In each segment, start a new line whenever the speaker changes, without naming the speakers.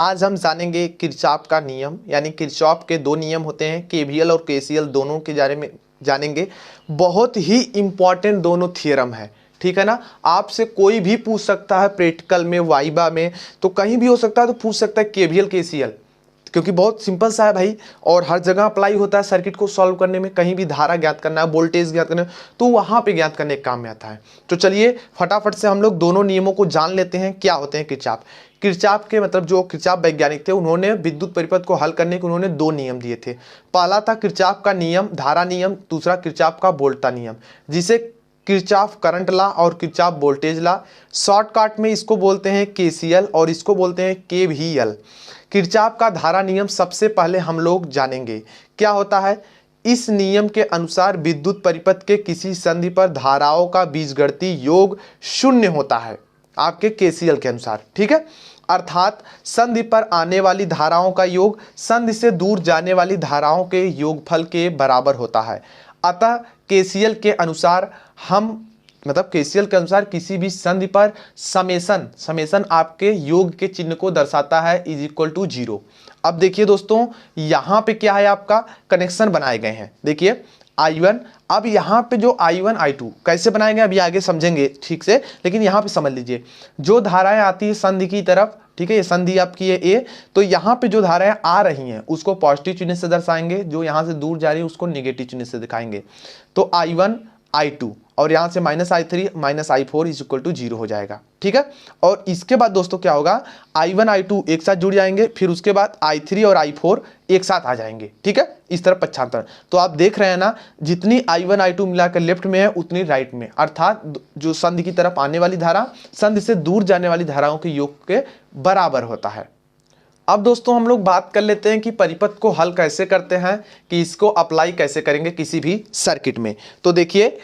आज हम जानेंगे किरचॉफ का नियम, यानी किरचॉफ के दो नियम होते हैं, केवीएल और केसीएल, दोनों के बारे में जानेंगे। बहुत ही इंपॉर्टेंट दोनों थियरम है, ठीक है ना। आपसे कोई भी पूछ सकता है प्रैक्टिकल में, वाइबा में, तो कहीं भी हो सकता है, तो पूछ सकता है केवीएल केसीएल, क्योंकि बहुत सिंपल सा है भाई, और हर जगह अप्लाई होता है सर्किट को सॉल्व करने में। कहीं भी धारा ज्ञात करना है, वोल्टेज ज्ञात करना है, तो वहां पे ज्ञात करने के काम में आता है। तो चलिए फटाफट से हम लोग दोनों नियमों को जान लेते हैं, क्या होते हैं किरचॉफ। किरचॉफ के मतलब जो किरचॉफ वैज्ञानिक थे, उन्होंने विद्युत परिपथ को हल करने के उन्होंने दो नियम दिए थे। पहला था किरचॉफ का नियम, धारा नियम, दूसरा किरचॉफ का वोल्टा नियम, जिसे किरचॉफ करंट लॉ और किरचॉफ वोल्टेज लॉ, शॉर्टकट में इसको बोलते हैं केसीएल और इसको बोलते हैं केवीएल। किरचॉफ का धारा नियम सबसे पहले हम लोग जानेंगे क्या होता है। इस नियम के अनुसार विद्युत परिपथ के किसी संधि पर धाराओं का बीजगणितीय योग शून्य होता है, आपके केसीएल के अनुसार, ठीक है। अर्थात संधि पर आने वाली धाराओं का योग संधि से दूर जाने वाली धाराओं के योगफल के बराबर होता है। अतः केसीएल के अनुसार केसीएल के अनुसार किसी भी संधि पर समेसन आपके योग के चिन्ह को दर्शाता है, इज इक्वल टू 0। अब देखिए दोस्तों, यहां पे क्या है, आपका कनेक्शन बनाए गए हैं। देखिए I1, अब यहाँ पे जो I1 I2 कैसे बनाए गए अभी आगे समझेंगे ठीक से, लेकिन यहाँ पे समझ लीजिए, जो धाराएं आती है संधि की तरफ, ठीक है, ये संधि आपकी है ए, तो यहाँ पे जो धाराएं आ रही हैं उसको पॉजिटिव चिन्ह से दर्शाएंगे, जो यहाँ से दूर जा रही है उसको नेगेटिव चिन्ह से दिखाएंगे। तो I1 I2 और यहाँ से -I3 -I4 is equal to 0 हो जाएगा, ठीक है। और इसके बाद दोस्तों क्या होगा, I1 I2 एक साथ जुड़ जाएंगे, फिर उसके बाद I3 और I4 एक साथ आ जाएंगे, ठीक है, इस तरह पक्षांतर। तो आप देख रहे हैं ना, जितनी I1 I2 मिलाकर लेफ्ट में है उतनी राइट में, अर्थात जो संधि की तरफ आने वाली धारा संधि से दूर जाने वाली धाराओं के योग के बराबर होता है। अब दोस्तों हम लोग बात कर लेते हैं कि परिपथ को हल कैसे करते हैं, कि इसको अप्लाई कैसे करेंगे किसी भी सर्किट में। तो देखिए,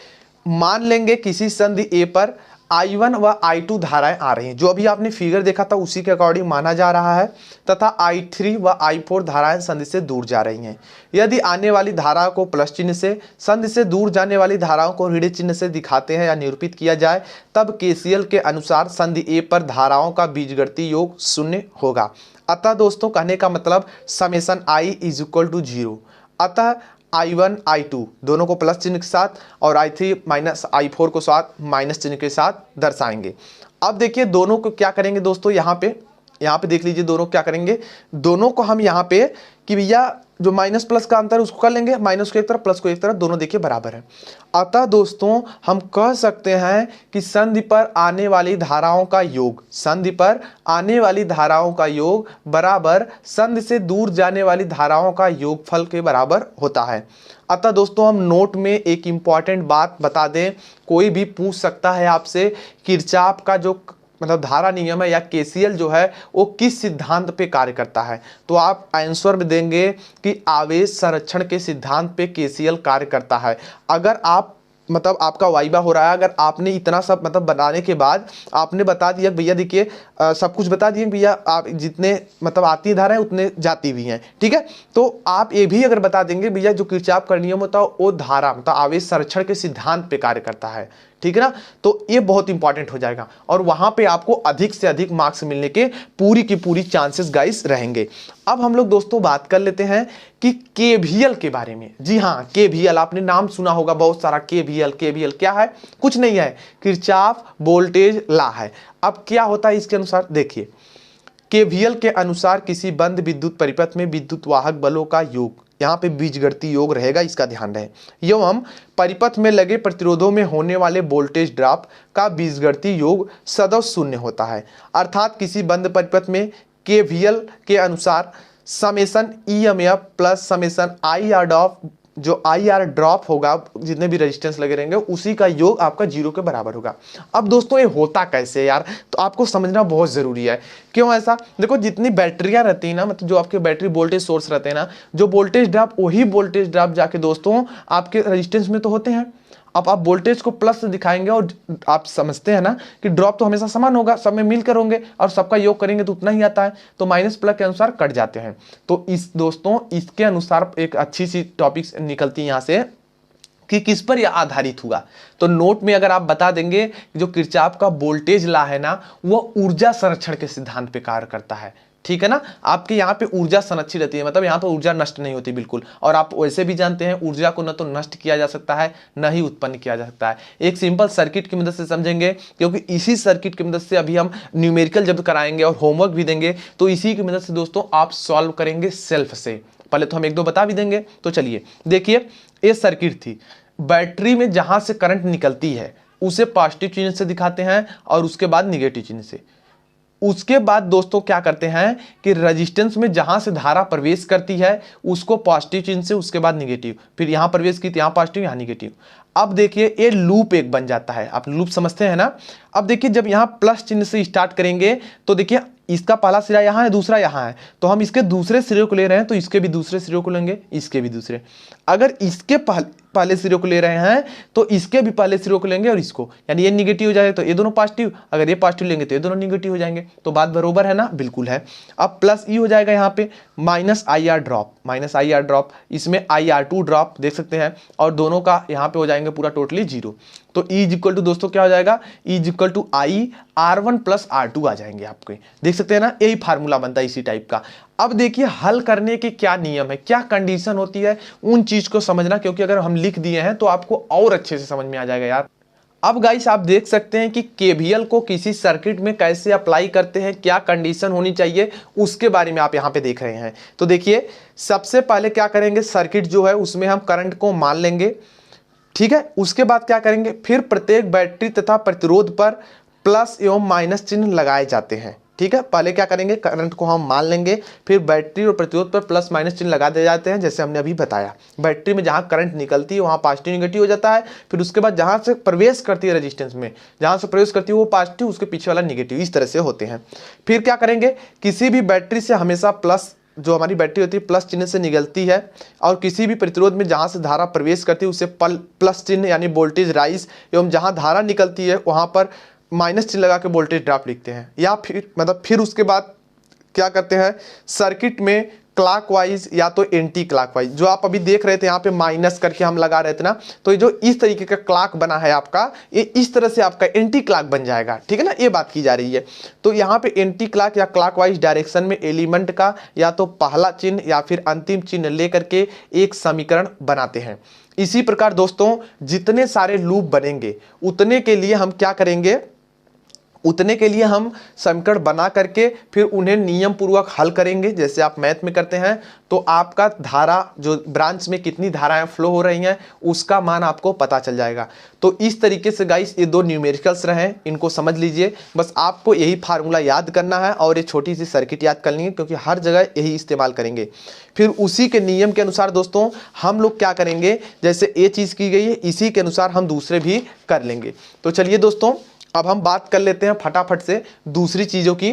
मान लेंगे किसी संधि ए पर I1 व I2 धाराएं आ रही हैं, जो अभी आपने फिगर देखा था उसी के अकॉर्डिंग माना जा रहा है, तथा I3 व I4 धाराएं संधि से दूर जा रही हैं। यदि आने वाली धारा को प्लस चिन्ह से, संधि से दूर जाने वाली धाराओं को ऋण चिन्ह से दिखाते हैं या निरूपित किया जाए, तब केसीएल के अनुसार संधि ए पर धाराओं का बीजगणितीय योग शून्य होगा। अतः दोस्तों कहने का मतलब summation I is equal to 0। अतः I1 I2 दोनों को प्लस चिन्ह के साथ और I3 -I4 को साथ माइनस चिन्ह के साथ दर्शाएंगे। अब देखिए दोनों को क्या करेंगे दोस्तों, यहाँ पे देख लीजिए, दोनों क्या करेंगे, दोनों को हम यहाँ पे कि भैया जो माइनस प्लस का अंतर उसको कर लेंगे, माइनस को एक तरफ प्लस को एक तरफ, दोनों देखिए बराबर है। अतः दोस्तों हम कह सकते हैं कि संधि पर आने वाली धाराओं का योग, संधि पर आने वाली धाराओं का योग बराबर संधि से दूर जाने वाली धाराओं का योगफल के बराबर होता है। अतः दोस्तों हम नोट में एक इंपॉर्टेंट बात बता दें, कोई भी पूछ सकता है आपसे किरचॉफ का जो धारा नियम है या केसीएल जो है वो किस सिद्धांत पे कार्य करता है, तो आप आंसर में देंगे कि आवेश संरक्षण के सिद्धांत पे केसीएल कार्य करता है। अगर आप आपका वाइबा हो रहा है, अगर आपने इतना सब बनाने के बाद आपने बता दिया भैया देखिए सब कुछ बता दिए भैया, आप जितने आती धाराएं उतने जाती भी हैं, ठीक है, तो आप ये भी अगर बता देंगे भैया जो किरचॉफ का नियम होता है वो धारा आवेश संरक्षण के सिद्धांत पे कार्य करता है, ठीक है ना, तो ये बहुत इंपॉर्टेंट हो जाएगा और वहां पे आपको अधिक से अधिक मार्क्स मिलने के पूरी की पूरी चांसेस गाइस रहेंगे। अब हम लोग दोस्तों बात कर लेते हैं कि केवीएल के बारे में। जी हाँ, केवीएल आपने नाम सुना होगा बहुत सारा, केवीएल क्या है, कुछ नहीं है, किरचॉफ वोल्टेज लॉ है। अब क्या होता है इसके अनुसार, देखिए केवीएल के अनुसार किसी बंद विद्युत परिपथ में विद्युत वाहक बलों का योग, यहाँ पे बीजगणितीय योग रहेगा, इसका ध्यान रहे, एवं परिपथ में लगे प्रतिरोधों में होने वाले वोल्टेज ड्रॉप का बीजगणितीय योग सदैव शून्य होता है। अर्थात किसी बंद परिपथ में केवीएल के अनुसार summation EMF plus summation IR drop, जो IR ड्रॉप होगा जितने भी रेजिस्टेंस लगे रहेंगे उसी का योग आपका 0 के बराबर होगा। अब दोस्तों ये होता कैसे यार, तो आपको समझना बहुत जरूरी है। क्यों ऐसा, देखो जितनी बैटरियां रहती है ना, जो आपके बैटरी वोल्टेज सोर्स रहते हैं ना, जो वोल्टेज ड्रॉप, वही वोल्टेज ड्रॉप जाके दोस्तों आपके रेजिस्टेंस में तो होते हैं। अब आप वोल्टेज को प्लस से दिखाएंगे और आप समझते हैं ना कि ड्रॉप तो हमेशा समान होगा, सब में मिलकर होंगे और सबका योग करेंगे तो उतना ही आता है, तो माइनस प्लस के अनुसार कट जाते हैं। तो इस दोस्तों इसके अनुसार एक अच्छी सी टॉपिक्स निकलती है यहाँ से कि किस पर यह आधारित हुआ। तो नोट में अगर आप बता देंगे कि जो किरचॉफ का वोल्टेज लॉ है ना, वो ऊर्जा संरक्षण के सिद्धांत पे कार्य करता है, ठीक है ना। आपके यहाँ पे ऊर्जा संरक्षित रहती है, मतलब यहाँ पे ऊर्जा नष्ट नहीं होती बिल्कुल। और आप वैसे भी जानते हैं ऊर्जा को न तो नष्ट किया जा सकता है न ही उत्पन्न किया जा सकता है। एक सिंपल सर्किट की मदद से समझेंगे, क्योंकि इसी सर्किट की मदद से अभी हम न्यूमेरिकल जब कराएंगे और होमवर्क भी देंगे तो इसी की मदद से दोस्तों आप सॉल्व करेंगे सेल्फ से। पहले तो हम एक दो बता भी देंगे। तो चलिए देखिए, ये सर्किट थी, बैटरी में जहां से करंट निकलती है उसे पॉजिटिव चिन्ह से दिखाते हैं और उसके बाद निगेटिव चिन्ह से। उसके बाद दोस्तों क्या करते हैं कि रेजिस्टेंस में जहां से धारा प्रवेश करती है उसको पॉजिटिव चिन्ह से, उसके बाद निगेटिव, फिर यहां प्रवेश की तो यहां पॉजिटिव यहां निगेटिव। अब देखिए ये लूप एक बन जाता है, आप लूप समझते हैं ना। अब देखिए जब यहां प्लस चिन्ह से स्टार्ट करेंगे तो देखिए इसका पहला सिरा यहां है, दूसरा यहां है, तो हम इसके दूसरे सिरे को ले रहे हैं तो इसके भी दूसरे सिरे को लेंगे, इसके भी दूसरे। अगर इसके पहले सिरे को ले रहे हैं तो इसके भी पहले सिरे को लेंगे और इसको, यानी ये निगेटिव हो जाएगा तो ये दोनों पॉजिटिव, अगर ये पॉजिटिव लेंगे तो ये दोनों निगेटिव हो जाएंगे। तो बात बरोबर है ना, बिल्कुल है। अब प्लस ई हो जाएगा यहाँ पे, minus I R drop, minus I R drop, इसमें आई आर टू ड्रॉप देख सकते हैं, और दोनों का यहाँ पे हो जाएंगे पूरा टोटली जीरो। तो E इज इक्वल टू दोस्तों क्या हो जाएगा, E is equal to I R1 plus R2 आ जाएंगे आपके, देख सकते हैं ना, यही फार्मूला बनता है इसी टाइप का। अब देखिए हल करने के क्या नियम है, क्या कंडीशन होती है, उन चीज को समझना, क्योंकि अगर हम लिख दिए हैं तो आपको और अच्छे से समझ में आ जाएगा यार। अब गाइस आप देख सकते हैं कि केवीएल को किसी सर्किट में कैसे अप्लाई करते हैं, क्या कंडीशन होनी चाहिए, उसके बारे में आप यहाँ पे देख रहे हैं। तो देखिए सबसे पहले क्या करेंगे, सर्किट जो है उसमें हम करंट को मान लेंगे, ठीक है। उसके बाद क्या करेंगे, फिर प्रत्येक बैटरी तथा प्रतिरोध पर प्लस एवं माइनस चिन्ह लगाए जाते हैं, ठीक है। पहले क्या करेंगे, करंट को हम मान लेंगे, फिर बैटरी और प्रतिरोध पर प्लस माइनस चिन्ह लगा दिए जाते हैं, जैसे हमने अभी बताया। बैटरी में जहां करंट निकलती है वहां पॉजिटिव निगेटिव हो जाता है, फिर उसके बाद जहां से प्रवेश करती है रेजिस्टेंस में, जहां से प्रवेश करती है वो पॉजिटिव, उसके पीछे वाला निगेटिव, इस तरह से होते हैं। फिर क्या करेंगे, किसी भी बैटरी से हमेशा प्लस, जो हमारी बैटरी होती है प्लस चिन्ह से निकलती है, और किसी भी प्रतिरोध में जहां से धारा प्रवेश करती है उसे प्लस चिन्ह यानी वोल्टेज राइज, एवं जहां धारा निकलती है वहां पर माइनस चिन्ह लगा के वोल्टेज ड्रॉप लिखते हैं। या फिर मतलब फिर उसके बाद क्या करते हैं, सर्किट में क्लॉकवाइज या तो एंटी क्लॉकवाइज, जो आप अभी देख रहे थे यहाँ पे माइनस करके हम लगा रहे थे ना, तो ये जो इस तरीके का क्लॉक बना है आपका, ये इस तरह से आपका एंटी क्लॉक बन जाएगा, ठीक है ना, ये बात की जा रही है। तो यहाँ पे एंटी क्लॉक या क्लॉकवाइज डायरेक्शन में एलिमेंट का या तो पहला चिन्ह या फिर अंतिम चिन्ह लेकर के एक समीकरण बनाते हैं। इसी प्रकार दोस्तों जितने सारे लूप बनेंगे उतने के लिए हम क्या करेंगे, उतने के लिए हम समीकरण बना करके फिर उन्हें नियम पूर्वक हल करेंगे, जैसे आप मैथ में करते हैं। तो आपका धारा जो ब्रांच में कितनी धाराएं फ्लो हो रही हैं उसका मान आपको पता चल जाएगा। तो इस तरीके से गाइस ये दो न्यूमेरिकल्स रहे, इनको समझ लीजिए। बस आपको यही फार्मूला याद करना है और ये छोटी सी सर्किट याद करनी है, क्योंकि हर जगह यही इस्तेमाल करेंगे। फिर उसी के नियम के अनुसार दोस्तों हम लोग क्या करेंगे, जैसे ये चीज़ की गई है इसी के अनुसार हम दूसरे भी कर लेंगे। तो चलिए दोस्तों अब हम बात कर लेते हैं फटाफट से दूसरी चीज़ों की।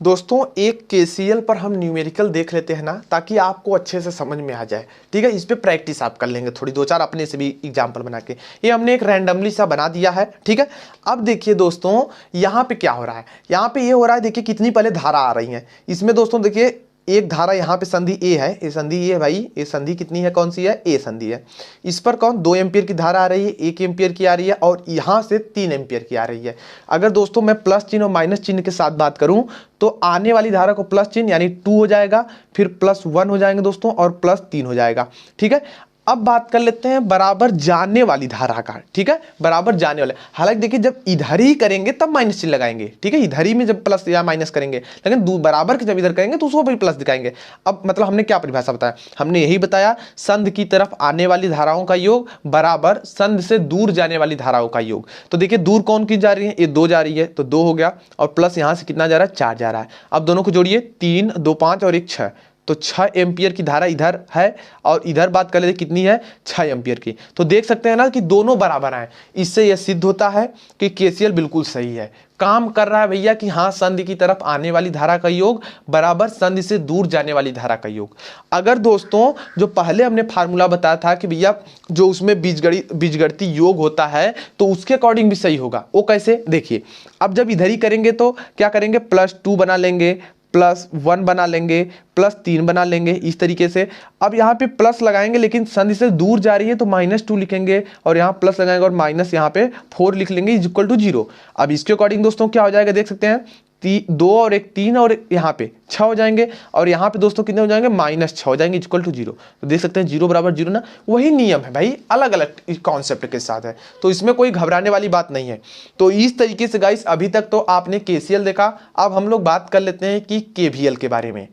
दोस्तों एक केसीएल पर हम न्यूमेरिकल देख लेते हैं ना, ताकि आपको अच्छे से समझ में आ जाए, ठीक है। इस पे प्रैक्टिस आप कर लेंगे थोड़ी, दो चार अपने से भी एग्जाम्पल बना के। ये हमने एक रैंडमली सा बना दिया है, ठीक है। अब देखिए दोस्तों यहाँ पे क्या हो रहा है, यहाँ पे ये हो रहा है, देखिए कितनी पहले धारा आ रही है इसमें दोस्तों। देखिए एक धारा यहाँ पे संधि ए है, ये संधि ए है भाई, ये संधि कितनी है, कौन सी है, ए संधि है। इस पर कौन 2 एम्पियर की धारा आ रही है, 1 एम्पियर की आ रही है, और यहाँ से 3 एम्पियर की आ रही है। अगर दोस्तों मैं प्लस चिन्ह और माइनस चिन्ह के साथ बात करूँ तो आने वाली धारा को प्लस चिन्ह यानी 2 हो जाएगा, फिर +1 हो जाएंगे दोस्तों, और +3 हो जाएगा, ठीक है। अब बात कर लेते हैं बराबर जाने वाली धारा का, ठीक है, बराबर जाने वाले। हालांकि देखिए जब इधर ही करेंगे तब माइनस चिन्ह लगाएंगे, ठीक है, इधर ही में जब प्लस या माइनस करेंगे, लेकिन बराबर के जब इधर करेंगे तो उसको भी प्लस दिखाएंगे। अब मतलब हमने क्या परिभाषा बताया, हमने यही बताया संध की तरफ आने वाली धाराओं का योग बराबर संध से दूर जाने वाली धाराओं का योग। तो देखिए दूर कौन की जा रही है, ये 2 जा रही है, तो 2 हो गया, और प्लस यहाँ से कितना जा रहा है, 4 जा रहा है। अब दोनों को जोड़िए, 3 2 5 और 1 6, तो 6 एम्पियर की धारा इधर है, और इधर बात कर लेते कितनी है, 6 एम्पियर की। तो देख सकते हैं ना कि दोनों बराबर हैं। इससे यह सिद्ध होता है कि केसीएल बिल्कुल सही है, काम कर रहा है भैया कि हाँ संधि की तरफ आने वाली धारा का योग बराबर संधि से दूर जाने वाली धारा का योग। अगर दोस्तों जो पहले हमने फार्मूला बताया था कि भैया जो उसमें बीजगणितीय योग होता है तो उसके अकॉर्डिंग भी सही होगा। वो कैसे, देखिए अब जब इधर ही करेंगे तो क्या करेंगे, +2 बना लेंगे, +1 बना लेंगे, +3 बना लेंगे, इस तरीके से। अब यहाँ पे प्लस लगाएंगे लेकिन संधि से दूर जा रही है तो -2 लिखेंगे, और यहाँ प्लस लगाएंगे और माइनस यहाँ पे 4 लिख लेंगे, इज इक्वल टू 0। अब इसके अकॉर्डिंग दोस्तों क्या हो जाएगा, देख सकते हैं 2 और 1 3 और यहाँ पे 6 हो जाएंगे, और यहाँ पे दोस्तों कितने हो जाएंगे, -6 हो जाएंगे इक्वल टू 0। तो देख सकते हैं 0 बराबर 0 ना, वही नियम है भाई, अलग अलग कॉन्सेप्ट के साथ है, तो इसमें कोई घबराने वाली बात नहीं है। तो इस तरीके से गाइस अभी तक तो आपने केसीएल देखा, अब हम लोग बात कर लेते हैं कि केवीएल के बारे में।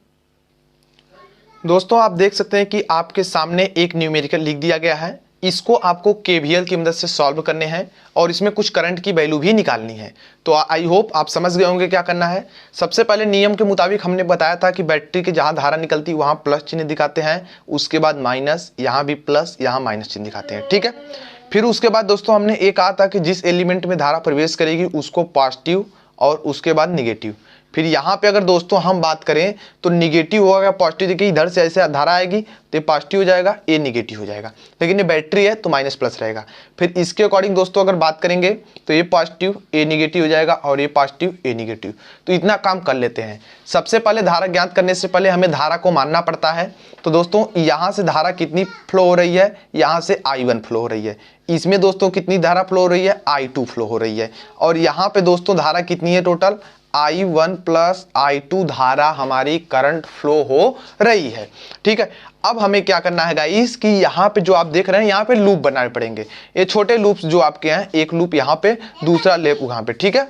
दोस्तों आप देख सकते हैं कि आपके सामने एक न्यूमेरिकल लिख दिया गया है, इसको आपको केवीएल की मदद से सॉल्व करने हैं और इसमें कुछ करंट की वैल्यू भी निकालनी है। तो आई होप आप समझ गए होंगे क्या करना है। सबसे पहले नियम के मुताबिक हमने बताया था कि बैटरी के जहां धारा निकलती है वहां प्लस चिन्ह दिखाते हैं, उसके बाद माइनस, यहाँ भी प्लस, यहाँ माइनस चिन्ह दिखाते हैं, ठीक है। फिर उसके बाद दोस्तों हमने एक कहा था कि जिस एलिमेंट में धारा प्रवेश करेगी उसको पॉजिटिव और उसके बाद निगेटिव। फिर यहाँ पे अगर दोस्तों हम बात करें तो निगेटिव होगा, पॉजिटिव, देखिए इधर से ऐसे धारा आएगी तो ये पॉजिटिव हो जाएगा, ये निगेटिव हो जाएगा, लेकिन ये बैटरी है तो माइनस प्लस रहेगा। फिर इसके अकॉर्डिंग दोस्तों अगर बात करेंगे तो ये पॉजिटिव, ये निगेटिव हो जाएगा, और ये पॉजिटिव, ये निगेटिव। तो इतना काम कर लेते हैं। सबसे पहले धारा ज्ञात करने से पहले हमें धारा को मानना पड़ता है। तो दोस्तों यहाँ से धारा कितनी फ्लो हो रही है, यहाँ से I1 फ्लो हो रही है, इसमें दोस्तों कितनी धारा फ्लो हो रही है, I2 फ्लो हो रही है, और यहाँ पे दोस्तों धारा कितनी है, टोटल I1 प्लस I2 धारा हमारी करंट फ्लो हो रही है, ठीक है। अब हमें क्या करना है गाइस कि यहाँ पे जो आप देख रहे हैं यहाँ पे लूप बनाने पड़ेंगे, ये छोटे लूप्स जो आपके हैं, एक लूप यहाँ पे, दूसरा लूप यहाँ पे, ठीक है।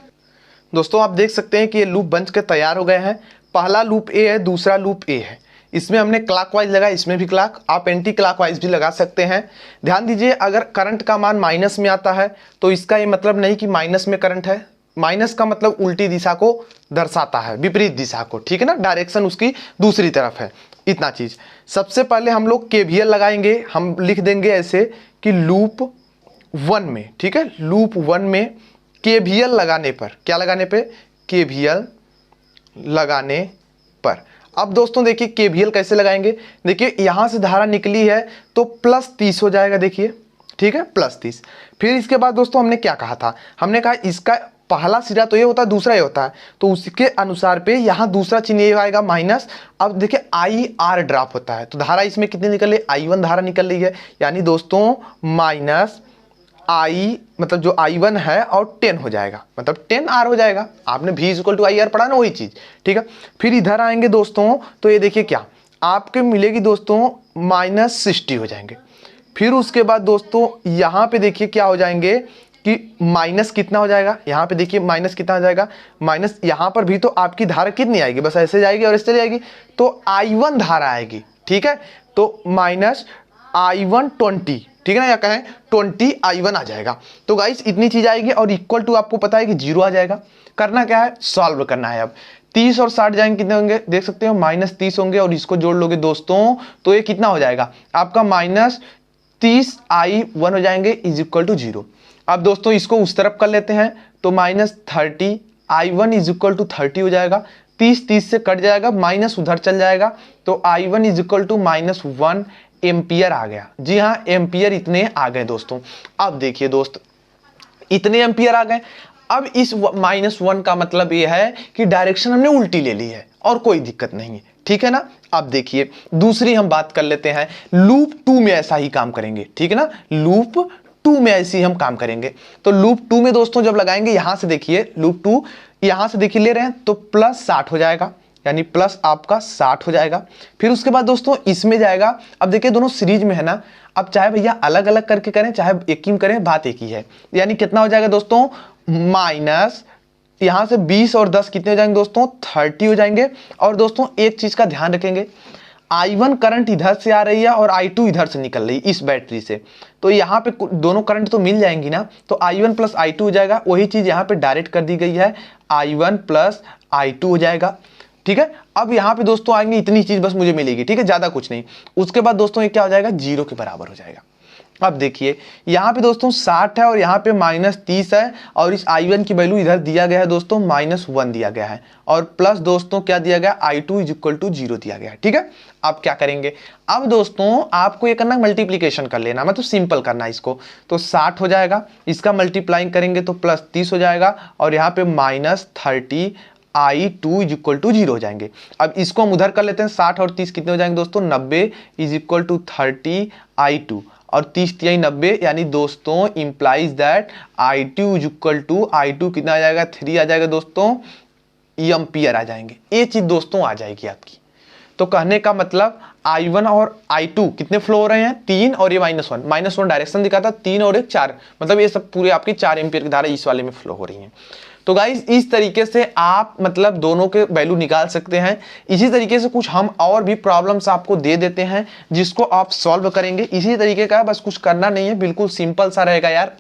दोस्तों आप देख सकते हैं कि ये लूप बन के तैयार हो गए हैं। पहला लूप ए है, दूसरा लूप ए है, इसमें हमने क्लॉकवाइज लगा, इसमें भी क्लॉक, आप एंटी क्लॉकवाइज भी लगा सकते हैं। ध्यान दीजिए अगर करंट का मान माइनस में आता है तो इसका ये मतलब नहीं कि माइनस में करंट है, माइनस का मतलब उल्टी दिशा को दर्शाता है, विपरीत दिशा को, ठीक है ना, डायरेक्शन उसकी दूसरी तरफ है, इतना चीज। सबसे पहले हम लोग केवीएल लगाएंगे, हम लिख देंगे ऐसे कि लूप 1 में, ठीक है, लूप 1 में केवीएल लगाने पर, क्या लगाने पे, केवीएल लगाने पर। अब दोस्तों देखिए केवीएल कैसे लगाएंगे, देखिए यहां से धारा निकली है तो +30 हो जाएगा, देखिए, ठीक है, +30। फिर इसके बाद दोस्तों हमने क्या कहा था, हमने कहा इसका पहला सिरा तो ये होता है, दूसरा ये होता है, तो उसके अनुसार पे यहाँ दूसरा चिन्ह ये आएगा माइनस। अब देखिए IR ड्रॉप होता है, तो धारा इसमें कितनी निकल रही है, I1 धारा निकल रही है, यानी दोस्तों माइनस I मतलब जो I1 है और 10 हो जाएगा, मतलब 10R हो जाएगा। आपने V = IR पढ़ा ना, वही चीज, ठीक है। फिर इधर आएंगे दोस्तों तो ये देखिए क्या आपके मिलेगी दोस्तों, -60 हो जाएंगे। फिर उसके बाद दोस्तों यहाँ पे देखिए क्या हो जाएंगे कि माइनस कितना हो जाएगा, यहाँ पे देखिए माइनस कितना हो जाएगा, माइनस यहाँ पर भी तो आपकी धारा कितनी आएगी, बस ऐसे जाएगी और ऐसे चली जाएगी, तो I1 धारा आएगी, ठीक है, तो -I1 20, ठीक है ना, या कहें 20 I1 आ जाएगा। तो गाइस इतनी चीज आएगी और इक्वल टू आपको पता है कि 0 आ जाएगा। करना क्या है, सॉल्व करना है। अब 30 और 60 जाएंगे, कितने होंगे, देख सकते हो -30 होंगे, और इसको जोड़ लोगे दोस्तों तो ये कितना हो जाएगा आपका, -30 I1 हो जाएंगे = 0। अब दोस्तों इसको उस तरफ कर लेते हैं तो -30 I1 = 30 हो जाएगा, 30 से कट जाएगा, माइनस उधर चल जाएगा, तो I1 = -1 एम्पियर आ गया। जी हाँ, एम्पियर इतने आ गए दोस्तों। अब देखिए दोस्त, इतने एम्पियर आ गए। अब इस -1 का मतलब यह है कि डायरेक्शन हमने उल्टी ले ली है और कोई दिक्कत नहीं है, ठीक है ना। अब देखिए दूसरी हम बात कर लेते हैं, लूप 2 में ऐसा ही काम करेंगे, ठीक है ना, लूप 2 में ऐसे ही हम काम करेंगे। तो लूप 2 में दोस्तों जब लगाएंगे, यहां से देखिए लूप 2, यहां से देखिए ले रहे हैं तो +60 हो जाएगा, यानी प्लस आपका 60 हो जाएगा। फिर उसके बाद दोस्तों इसमें जाएगा, अब देखिए दोनों सीरीज में है ना, अब चाहे भैया अलग अलग करके करें चाहे एक ही में करें, बात एक ही है। यानी कितना हो जाएगा दोस्तों, माइनस यहां से 20 और 10 कितने हो जाएंगे दोस्तों, 30 हो जाएंगे। और दोस्तों एक चीज का ध्यान रखेंगे, I1 करंट इधर से आ रही है और I2 इधर से निकल रही है इस बैटरी से, तो यहाँ पे दोनों करंट तो मिल जाएंगी ना, तो I1 + I2 हो जाएगा। वही चीज यहाँ पे डायरेक्ट कर दी गई है, I1 + I2 हो जाएगा, ठीक है। अब यहाँ पे दोस्तों आएंगे, इतनी चीज बस मुझे मिलेगी, ठीक है, ज्यादा कुछ नहीं। उसके बाद दोस्तों ये क्या हो जाएगा, 0 के बराबर हो जाएगा। अब देखिए यहाँ पे दोस्तों 60 है और यहाँ पे -30 है, और इस I1 की वैल्यू इधर दिया गया है दोस्तों -1 दिया गया है, और प्लस दोस्तों क्या दिया गया, I2 = 0 दिया गया है, ठीक है। अब क्या करेंगे, अब दोस्तों आपको ये करना मल्टीप्लीकेशन कर लेना, मतलब सिंपल करना इसको, तो 60 हो जाएगा, इसका मल्टीप्लाइंग करेंगे तो +30 हो जाएगा, और यहाँ पे -30 I2 = 0 हो जाएंगे। अब इसको हम उधर कर लेते हैं, 60 और 30 कितने हो जाएंगे दोस्तों, 90 = 30 I2, और 30 × 90, यानी दोस्तों इंप्लाइज दैट I2 कितना आ जाएगा, 3 आ जाएगा दोस्तों, ये एम्पियर आ जाएंगे, ये चीज दोस्तों आ जाएगी आपकी। तो कहने का मतलब I1 और I2 कितने फ्लो हो रहे हैं, 3 और ये -1 डायरेक्शन दिखाता, 3 और 1 4, मतलब ये सब पूरे आपकी 4 एम्पियर की धारा इस वाले में फ्लो हो रही है। तो गाइस इस तरीके से आप मतलब दोनों के वैल्यू निकाल सकते हैं। इसी तरीके से कुछ हम और भी प्रॉब्लम्स आपको दे देते हैं जिसको आप सॉल्व करेंगे। इसी तरीके का बस कुछ करना नहीं है, बिल्कुल सिंपल सा रहेगा यार।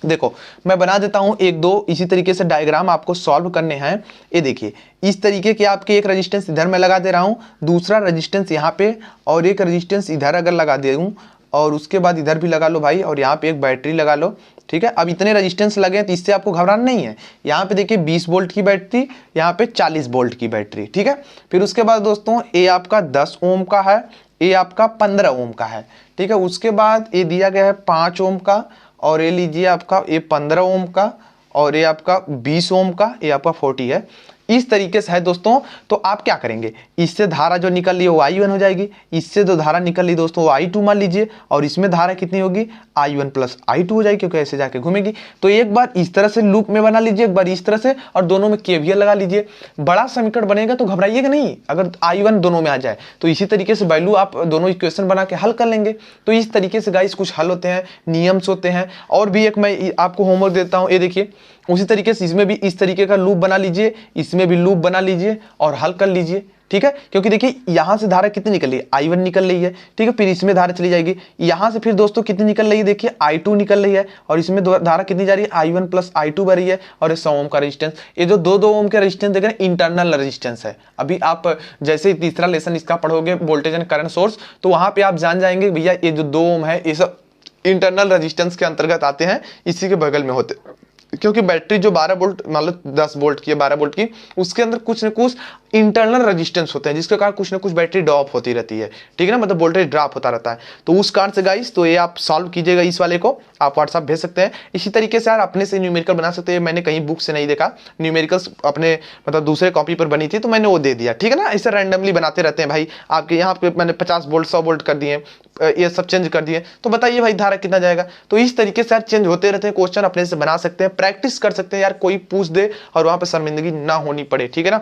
देखो मैं बना देता हूं एक दो इसी तरीके से डायग्राम आपको सॉल्व करने हैं। ये देखिए इस तरीके के आपके एक रेजिस्टेंस इधर मैं लगा दे रहा हूं, दूसरा रेजिस्टेंस यहाँ पे और एक रेजिस्टेंस इधर अगर लगा दे दूं और उसके बाद इधर भी लगा लो भाई और यहाँ पे एक बैटरी लगा लो। ठीक है, अब इतने रेजिस्टेंस लगे हैं तो इससे आपको घबराना नहीं है। यहाँ पे देखिए 20 वोल्ट की बैटरी, यहाँ पे 40 वोल्ट की बैटरी। ठीक है, फिर उसके बाद दोस्तों ये आपका 10 ओम का है, ये आपका 15 ओम का है। ठीक है, उसके बाद ये दिया गया है 5 ओम का, और ये लीजिए आपका ये 15 ओम का, और ये आपका 20 ओम का, ये आपका 40 है। इस तरीके से है दोस्तों। तो आप क्या करेंगे, इससे धारा जो निकल रही है वो I1 हो जाएगी, इससे जो धारा निकल रही है दोस्तों वो I2 मान लीजिए, और इसमें धारा कितनी होगी I1 प्लस I2 हो जाएगी, क्योंकि ऐसे जाके घूमेगी। तो एक बार इस तरह से लूप में बना लीजिए, एक बार इस तरह से, और दोनों में KVL लगा लीजिए। बड़ा समीकरण बनेगा तो घबराइएगा नहीं अगर I1 दोनों में आ जाए। तो इसी तरीके से वैल्यू आप दोनों इक्वेशन बना के हल कर लेंगे। तो इस तरीके से गाइस कुछ हल होते हैं, नियम्स होते हैं। और भी एक मैं आपको होमवर्क देता हूँ, ये देखिए उसी तरीके से इसमें भी इस तरीके का लूप बना लीजिए, इसमें भी लूप बना लीजिए और हल कर लीजिए। ठीक है, क्योंकि देखिए यहां से धारा कितनी निकल रही है, I1 निकल रही है। ठीक है, फिर इसमें धारा चली जाएगी, यहां से फिर दोस्तों कितनी निकल रही है, देखिए I2 निकल रही है, और इसमें धारा कितनी जा रही है I1 प्लस I2 बह रही है। और ये 100 ओम का रेजिस्टेंस, ये जो 2 ओम का रेजिस्टेंस देख रहे हैं इंटरनल रेजिस्टेंस है। अभी आप जैसे तीसरा लेसन इसका पढ़ोगे वोल्टेज एंड करंट सोर्स, तो वहां पे आप जान जाएंगे भैया ये जो 2 ओम है ये सब इंटरनल रेजिस्टेंस के अंतर्गत आते हैं, इसी के बगल में होते। क्योंकि बैटरी जो 12 वोल्ट मान लो 10 वोल्ट की है, 12 वोल्ट की, उसके अंदर कुछ न कुछ इंटरनल रेजिस्टेंस होते हैं जिसके कारण कुछ ना कुछ बैटरी ड्रॉप होती रहती है। ठीक है ना, मतलब वोल्टेज ड्रॉप होता रहता है। तो उस कारण से गाइस तो ये आप सॉल्व कीजिएगा, इस वाले को आप व्हाट्सएप भेज सकते हैं। इसी तरीके से यार अपने से न्यूमेरिकल बना सकते हैं। मैंने कहीं बुक से नहीं देखा, न्यूमेरिकल्स अपने मतलब दूसरे कॉपी पर बनी थी तो मैंने वो दे दिया। ठीक है ना, इसे रैंडमली बनाते रहते हैं भाई। आपके यहाँ पे मैंने 50 वोल्ट 100 वोल्ट कर दिए, ये सब चेंज कर दिए, तो बताइए भाई धारा कितना जाएगा। तो इस तरीके से यार चेंज होते रहते हैं, क्वेश्चन अपने से बना सकते हैं, प्रैक्टिस कर सकते हैं यार, कोई पूछ दे और वहां पर शर्मिंदगी ना होनी पड़े। ठीक है ना,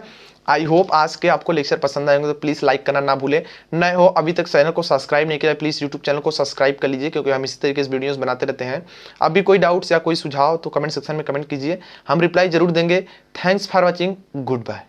आई होप आज के आपको लेक्चर पसंद आएंगे, तो प्लीज लाइक करना ना भूले। नए हो अभी तक चैनल को सब्सक्राइब नहीं किया प्लीज यूट्यूब चैनल को सब्सक्राइब कर लीजिए, क्योंकि हम इसी तरीके से वीडियोस बनाते रहते हैं। अभी कोई डाउट्स या कोई सुझाव तो कमेंट सेक्शन में कमेंट कीजिए, हम रिप्लाई जरूर देंगे। Thanks for watching, good bye.